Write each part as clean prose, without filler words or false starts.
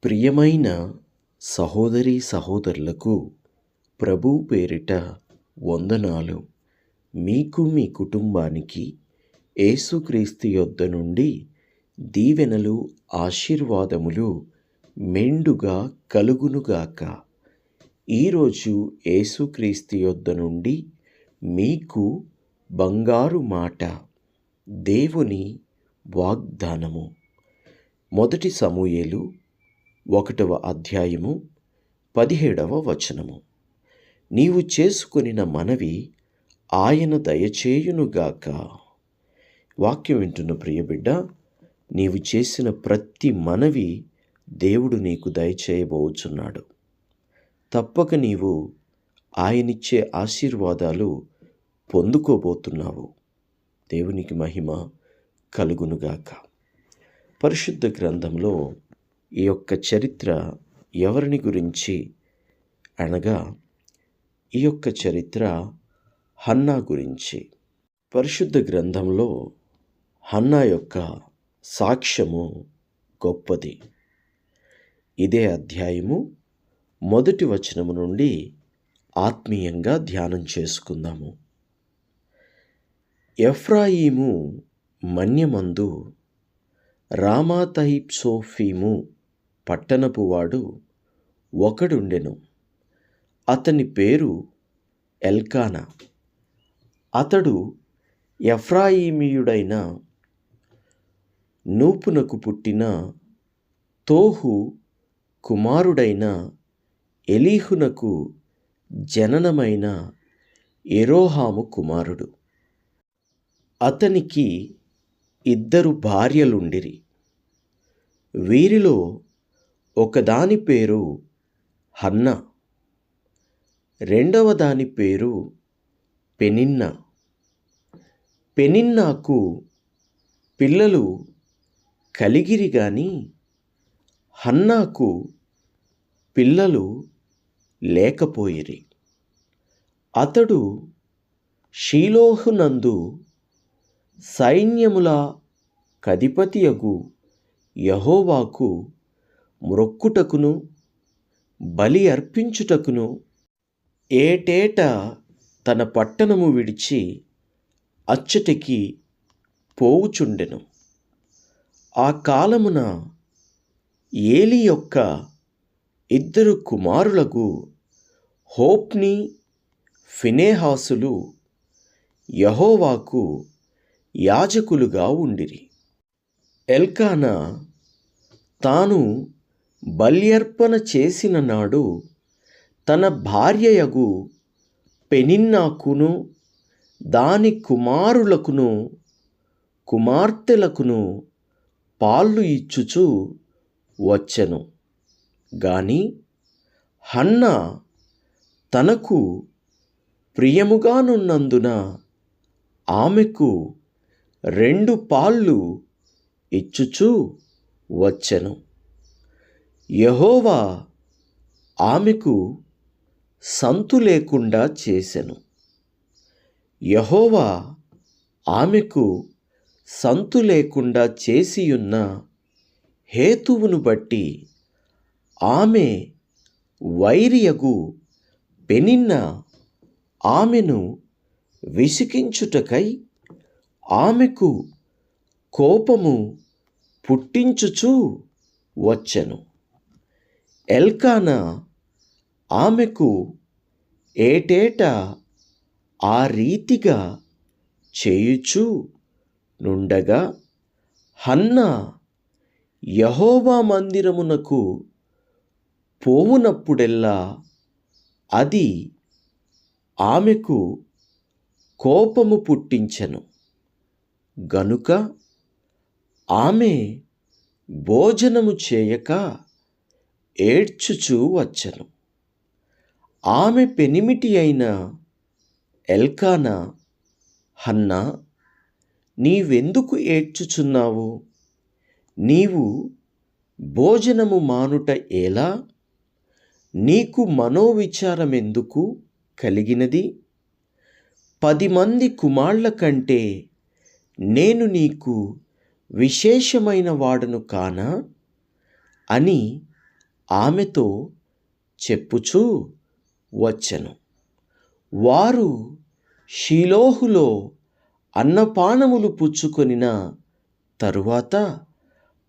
ప్రియమైన సహోదరీ సహోదరులకు ప్రభువు పేరిట వందనాలు. మీకు మీ కుటుంబానికి యేసుక్రీస్తు యొద్ద నుండి దీవెనలు ఆశీర్వాదములు మెండుగా కలుగునుగాక. ఈరోజు యేసుక్రీస్తు యొద్ద నుండి మీకు బంగారు మాట, దేవుని వాగ్దానము. మొదటి సమూయేలు 1వ అధ్యాయము 17వ వచనము. నీవు చేసుకొనిన మనవి ఆయన దయచేయునుగాక. వాక్యం వింటున్న ప్రియబిడ్డ, నీవు చేసిన ప్రతి మనవి దేవుడు నీకు దయచేయబోచున్నాడు. తప్పక నీవు ఆయనిచ్చే ఆశీర్వాదాలు పొందుకోబోతున్నావు. దేవునికి మహిమ కలుగునుగాక. పరిశుద్ధ గ్రంథంలో ఈ యొక్క చరిత్ర ఎవరిని గురించి అనగా, ఈ యొక్క చరిత్ర హన్నా గురించి. పరిశుద్ధ గ్రంథంలో హన్నా యొక్క సాక్ష్యము గొప్పది. ఇదే అధ్యాయము 1వ వచనము నుండి ఆత్మీయంగా ధ్యానం చేసుకుందాము. ఎఫ్రాయిము మన్యమందు రామాతయిప్సోఫీము పట్టణపు వాడు ఒకడుండెను. అతని పేరు ఎల్కానా. అతడు ఎఫ్రాయిమీయుడైన నూపునకు పుట్టిన తోహు కుమారుడైన ఎలీహునకు జననమైన యెరోహాము కుమారుడు. అతనికి 2 భార్యలుండిరి. వీరిలో ఒకదాని పేరు హన్నా, రెండవ దాని పేరు పెనిన్నా. పెనిన్నాకు పిల్లలు కలిగిరి గాని హన్నాకు పిల్లలు లేకపోయిరి. అతడు షీలోహునందు సైన్యముల కధిపతియగు యెహోవాకు మ్రొక్కుటకును బలి అర్పించుటకును ఏటేటా తన పట్టణము విడిచి అచ్చటికి పోవుచుండెను. ఆ కాలమున ఏలి యొక్క 2 కుమారులకు హోప్నీ ఫినెహాసులు యెహోవాకు యాజకులుగా ఉండిరి. ఎల్కానా తాను బల్యర్పణ చేసిన నాడు తన భార్యయగు పెనిన్నాకును దాని కుమారులకును కుమార్తెలకును పాళ్ళు ఇచ్చుచు వచ్చెను. గాని హన్నా తనకు ప్రియముగానున్నందున ఆమెకు 2 పాళ్ళు ఇచ్చుచూ వచ్చెను. యెహోవా ఆమెకు సంతు లేకుండా చేసెను. యెహోవా ఆమెకు సంతు లేకుండా చేసియున్న హేతువును బట్టి ఆమె వైరియగు పెనిన్నా ఆమెను విసికించుటకై ఆమెకు కోపము పుట్టించుచూ వచ్చెను. ఎల్కానా ఆమెకు ఏటేటా ఆ రీతిగా చేయుచూ నుండగా హన్నా యెహోవా మందిరమునకు పోవునప్పుడెల్లా అది ఆమెకు కోపము పుట్టించెను. గనుక ఆమె భోజనము చేయక ఏడ్చుచూ వచ్చెను. ఆమె పెనిమిటి అయిన ఎల్కానా, హన్నా, నీవెందుకు ఏడ్చుచున్నావు? నీవు భోజనము మానుట ఎలా? నీకు మనోవిచారమెందుకు కలిగినది? 10 మంది కుమార్ల కంటే నేను నీకు విశేషమైన వాడను కానా అని ఆమెతో చెప్పుచూ వచ్చెను. వారు షిలోహులో అన్నపానములు పుచ్చుకొనిన తరువాత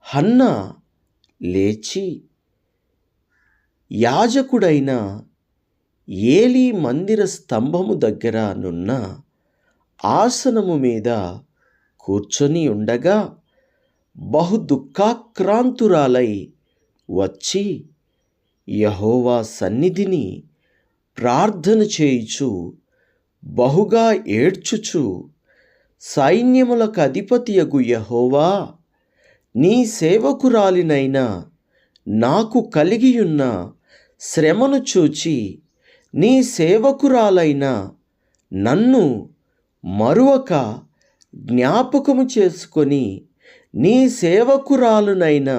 హన్నా లేచి యాజకుడైన ఏలీ మందిర స్తంభము దగ్గర నున్న ఆసనము మీద కూర్చొని ఉండగా బహు దుఃఖాక్రాంతురాలై వచ్చి యెహోవా సన్నిధిని ప్రార్థన చేయుచు బహుగా ఏడ్చుచు, సైన్యములకు అధిపతియగు యెహోవా, నీ సేవకురాలినైన నాకు కలిగియున్న శ్రమను చూచి నీ సేవకురాలైన నన్ను మరువక జ్ఞాపకము చేసుకొని నీ సేవకురాలునైన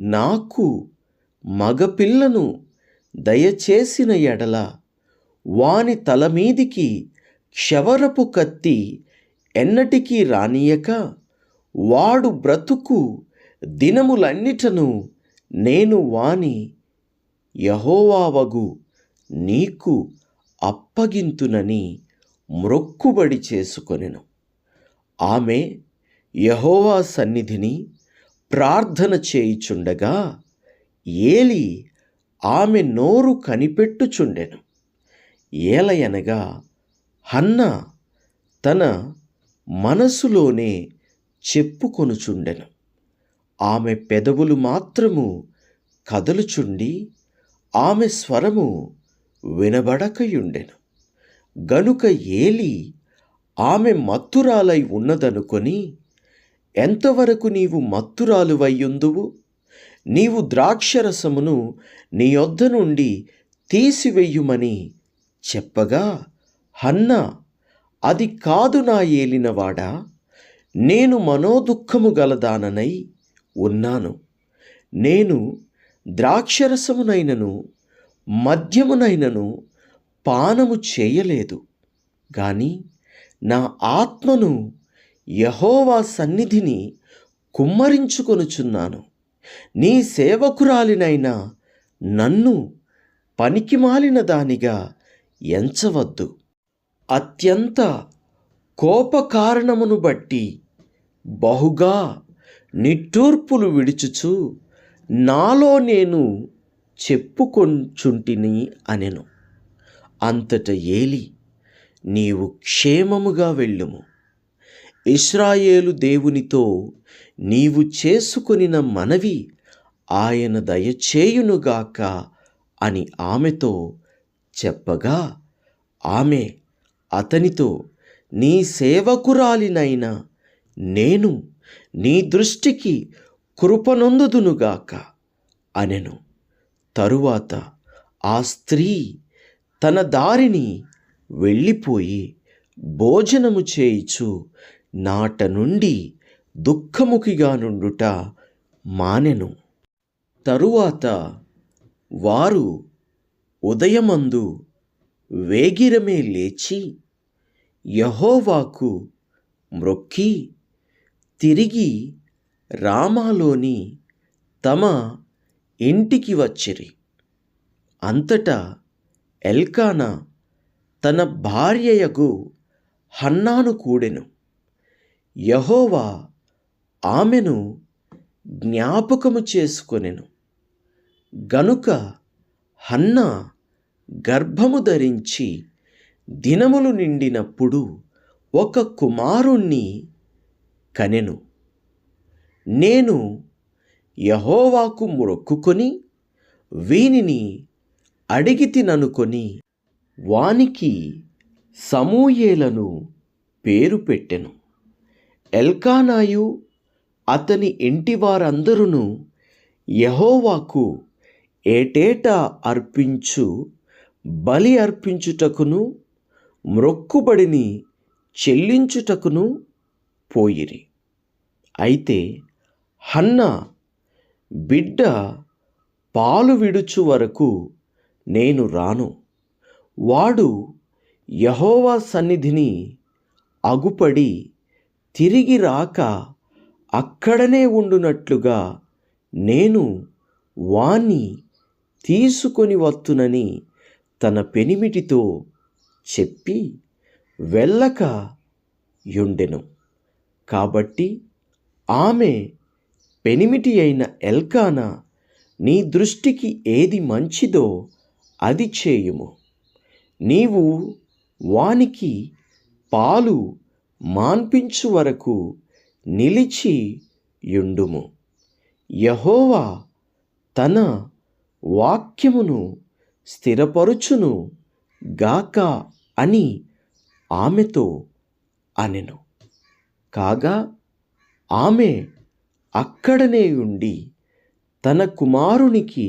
నాకు మగపిల్లను దయచేసిన ఎడల వాని తలమీదికి క్షవరపు కత్తి ఎన్నటికీ రానియక వాడు బ్రతుకు దినములన్నిటను నేను వాని యెహోవావగు నీకు అప్పగింతునని మ్రొక్కుబడి చేసుకొనెను. ఆమె యెహోవా సన్నిధిని ప్రార్థన చేయుచుండగా ఏలీ ఆమె నోరు కనిపెట్టుచుండెను. ఏలయనగా హన్నా తన మనసులోనే చెప్పుకొనుచుండెను. ఆమె పెదవులు మాత్రము కదలుచుండి ఆమె స్వరము వినబడకయుండెను. గనుక ఏలీ ఆమె మత్తురాలై ఉన్నదనుకొని, ఎంతవరకు నీవు మత్తురాలువయ్యుందువు? నీవు ద్రాక్షరసమును నీ యొద్ద నుండి తీసివెయ్యుమని చెప్పగా హన్నా, అది కాదు నా ఏలినవాడా, నేను మనోదుఃఖము గలదాననై ఉన్నాను. నేను ద్రాక్షరసమునైనను మద్యమునైనను పానము చేయలేదు, గాని నా ఆత్మను యెహోవా సన్నిధిని కుమ్మరించుకొనుచున్నాను. నీ సేవకురాలినైన నన్ను పనికిమాలిన దానిగా ఎంచవద్దు. అత్యంత కోపకారణమును బట్టి బహుగా నిట్టూర్పులు విడుచుచు నాలో నేను చెప్పుకొంచుంటిని అనెను. అంతట ఏలీ, నీవు క్షేమముగా వెళ్ళుము, ఇశ్రాయేలు దేవునితో నీవు చేసుకొనిన మనవి ఆయన దయచేయునుగాక అని ఆమెతో చెప్పగా ఆమె అతనితో, నీ సేవకురాలినైన నేను నీ దృష్టికి కృపనొందుదునుగాక అనెను. తరువాత ఆ స్త్రీ తన దారిని వెళ్ళిపోయి భోజనము చేయుచు నాట నుండి దుఃఖముఖిగా నుండుట మానెను. తరువాత వారు ఉదయమందు వేగిరమే లేచి యెహోవాకు మ్రొక్కి తిరిగి రామాలోని తమ ఇంటికి వచ్చిరి. అంతటా ఎల్కానా తన భార్యయగు హన్నాను కూడెను. యెహోవా ఆమెను జ్ఞాపకము చేసుకొనెను. గనుక హన్నా గర్భము ధరించి దినములు నిండినప్పుడు ఒక కుమారుణ్ణి కనెను. నేను యెహోవాకు మొక్కుకొని వీనిని అడిగితిననుకొని వానికి సమూయేలను పేరు పెట్టెను. ఎల్కానాయు అతని ఇంటివారందరూ యెహోవాకు ఏటేటా అర్పించు బలి అర్పించుటకును మ్రొక్కుబడిని చెల్లించుటకును పోయిరి. అయితే హన్నా బిడ్డ పాలు విడుచు వరకు నేను రాను, వాడు యెహోవా సన్నిధిని అగుపడి తిరిగి రాక అక్కడనే ఉండునట్లుగా నేను వాణ్ణి తీసుకొని వత్తునని తన పెనిమిటితో చెప్పి వెళ్ళక యుండెను. కాబట్టి ఆమె పెనిమిటి అయిన ఎల్కానా, నీ దృష్టికి ఏది మంచిదో అది చేయుము. నీవు వానికి పాలు మాన్పించు వరకు నిలిచి యుండుము. యెహోవా తన వాక్యమును స్థిరపరుచును గాక అని ఆమెతో అనెను. కాగా ఆమె అక్కడనే ఉండి తన కుమారునికి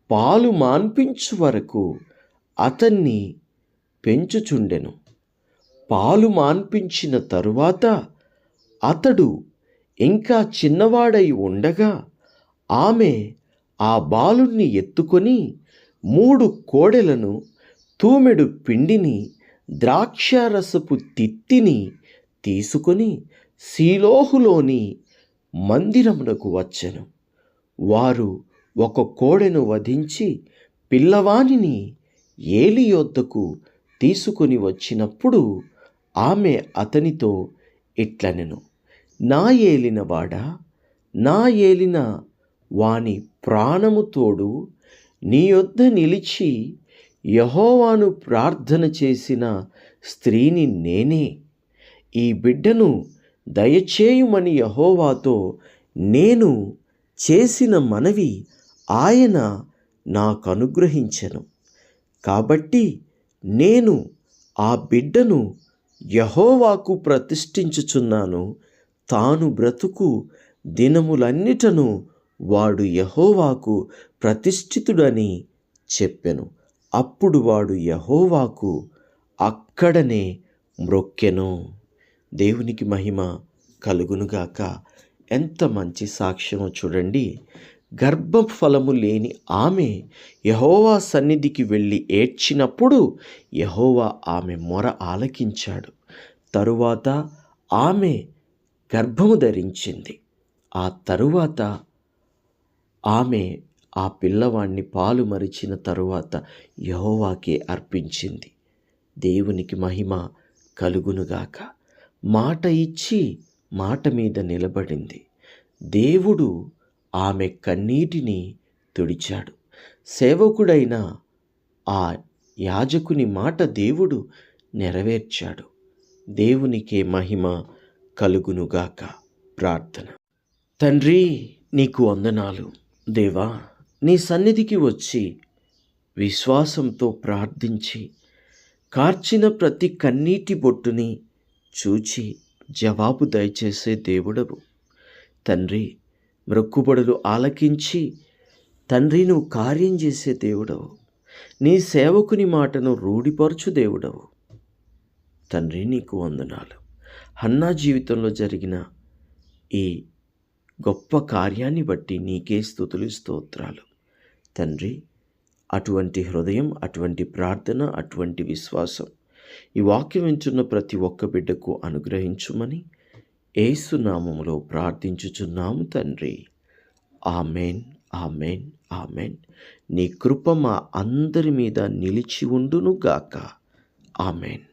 పాలు మాన్పించు వరకు అతన్ని పెంచుచుండెను. పాలు మాన్పించిన తరువాత అతడు ఇంకా చిన్నవాడై ఉండగా ఆమె ఆ బాలుణ్ణి ఎత్తుకొని 3 కోడెలను, తూమెడు పిండిని, ద్రాక్షారసపు తిత్తిని తీసుకొని షీలోహులోని మందిరమునకు వచ్చెను. వారు 1 కోడెను వధించి పిల్లవానిని ఏలి యొద్దకు తీసుకొని వచ్చినప్పుడు ఆమె అతనితో ఇట్లనెను, నా ఏలినవాడా, నా ఏలిన వాని ప్రాణము తోడు నీ యొద్ద నిలిచి యెహోవాను ప్రార్థన చేసిన స్త్రీని నేనే. ఈ బిడ్డను దయచేయుమని యెహోవాతో నేను చేసిన మనవి ఆయన నాకనుగ్రహించెను. కాబట్టి నేను ఆ బిడ్డను యెహోవాకు ప్రతిష్ఠించుచున్నాను. తాను బ్రతుకు దినములన్నిటను వాడు యెహోవాకు ప్రతిష్ఠితుడని చెప్పెను. అప్పుడు వాడు యెహోవాకు అక్కడనే మ్రొక్కెను. దేవునికి మహిమ కలుగునుగాక. ఎంత మంచి సాక్ష్యమో చూడండి. గర్భఫలము లేని ఆమె యెహోవా సన్నిధికి వెళ్ళి ఏడ్చినప్పుడు యెహోవా ఆమె మొర ఆలకించాడు. తరువాత ఆమె గర్భము ధరించింది. ఆ తరువాత ఆమె ఆ పిల్లవాణ్ణి పాలు మరిచిన తరువాత యెహోవాకే అర్పించింది. దేవునికి మహిమ కలుగునుగాక. మాట ఇచ్చి మాట మీద నిలబడింది. దేవుడు ఆమె కన్నీటిని తుడిచాడు. సేవకుడైన ఆ యాజకుని మాట దేవుడు నెరవేర్చాడు. దేవునికే మహిమ కలుగునుగాక. ప్రార్థన. తండ్రి, నీకు వందనాలు. దేవా, నీ సన్నిధికి వచ్చి విశ్వాసంతో ప్రార్థించి కార్చిన ప్రతి కన్నీటి బొట్టుని చూచి జవాబు దయచేసే దేవుడవు. తండ్రి, మ్రొక్కుబడులు ఆలకించి తండ్రి నువ్వు కార్యం చేసే దేవుడవు. నీ సేవకుని మాటను రూఢిపరచు దేవుడవు. తండ్రి, నీకు వందనాలు. హన్నా జీవితంలో జరిగిన ఈ గొప్ప కార్యాన్ని బట్టి నీకే స్తుతులు, స్తోత్రాలు. తండ్రి, అటువంటి హృదయం, అటువంటి ప్రార్థన, అటువంటి విశ్వాసం ఈ వాక్యం వింటున్న ప్రతి ఒక్క బిడ్డకు అనుగ్రహించుమని యేసు నామములో ప్రార్థించుచున్నాము తండ్రి. Amen, amen, amen. నీ కృప మా అందరి మీద నిలిచి ఉండునుగాక. ఆమెన్.